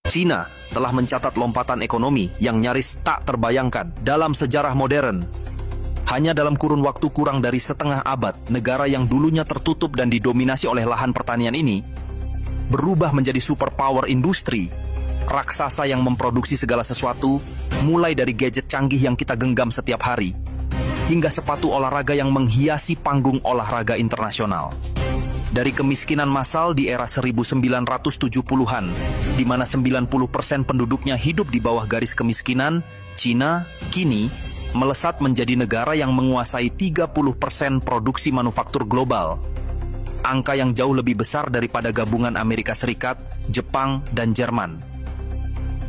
Cina telah mencatat lompatan ekonomi yang nyaris tak terbayangkan dalam sejarah modern. Hanya dalam kurun waktu kurang dari setengah abad, negara yang dulunya tertutup dan didominasi oleh lahan pertanian ini berubah menjadi superpower industri, raksasa yang memproduksi segala sesuatu, mulai dari gadget canggih yang kita genggam setiap hari, hingga sepatu olahraga yang menghiasi panggung olahraga internasional. Dari kemiskinan massal di era 1970-an, di mana 90% penduduknya hidup di bawah garis kemiskinan, Cina kini melesat menjadi negara yang menguasai 30% produksi manufaktur global. Angka yang jauh lebih besar daripada gabungan Amerika Serikat, Jepang, dan Jerman.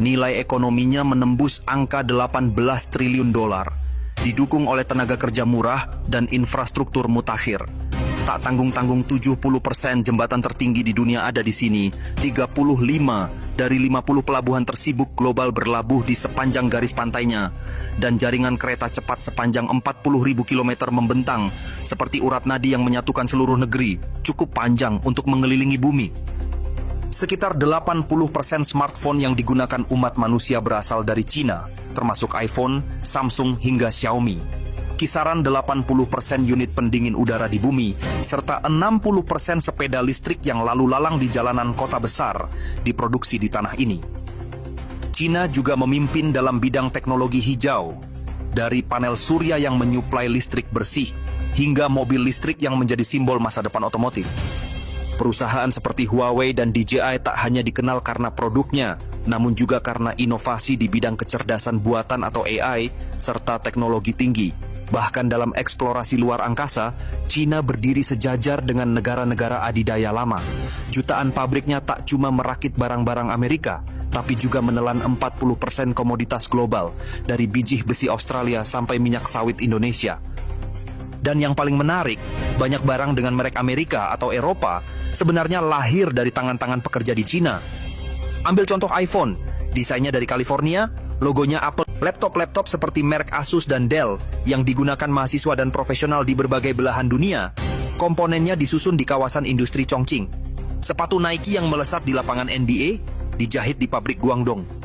Nilai ekonominya menembus angka 18 triliun dolar, didukung oleh tenaga kerja murah dan infrastruktur mutakhir. Tak tanggung-tanggung 70% jembatan tertinggi di dunia ada di sini. 35 dari 50 pelabuhan tersibuk global berlabuh di sepanjang garis pantainya. Dan jaringan kereta cepat sepanjang 40.000 km membentang, seperti urat nadi yang menyatukan seluruh negeri, cukup panjang untuk mengelilingi bumi. Sekitar 80% smartphone yang digunakan umat manusia berasal dari Cina, termasuk iPhone, Samsung, hingga Xiaomi. Kisaran 80% unit pendingin udara di bumi, serta 60% sepeda listrik yang lalu lalang di jalanan kota besar diproduksi di tanah ini. Cina juga memimpin dalam bidang teknologi hijau, dari panel surya yang menyuplai listrik bersih, hingga mobil listrik yang menjadi simbol masa depan otomotif. Perusahaan seperti Huawei dan DJI tak hanya dikenal karena produknya, namun juga karena inovasi di bidang kecerdasan buatan atau AI, serta teknologi tinggi. Bahkan dalam eksplorasi luar angkasa, Cina berdiri sejajar dengan negara-negara adidaya lama. Jutaan pabriknya tak cuma merakit barang-barang Amerika, tapi juga menelan 40% komoditas global, dari biji besi Australia sampai minyak sawit Indonesia. Dan yang paling menarik, banyak barang dengan merek Amerika atau Eropa sebenarnya lahir dari tangan-tangan pekerja di Cina. Ambil contoh iPhone, desainnya dari California, logonya Apple. Laptop-laptop seperti merek Asus dan Dell yang digunakan mahasiswa dan profesional di berbagai belahan dunia, komponennya disusun di kawasan industri Chongqing. Sepatu Nike yang melesat di lapangan NBA dijahit di pabrik Guangdong.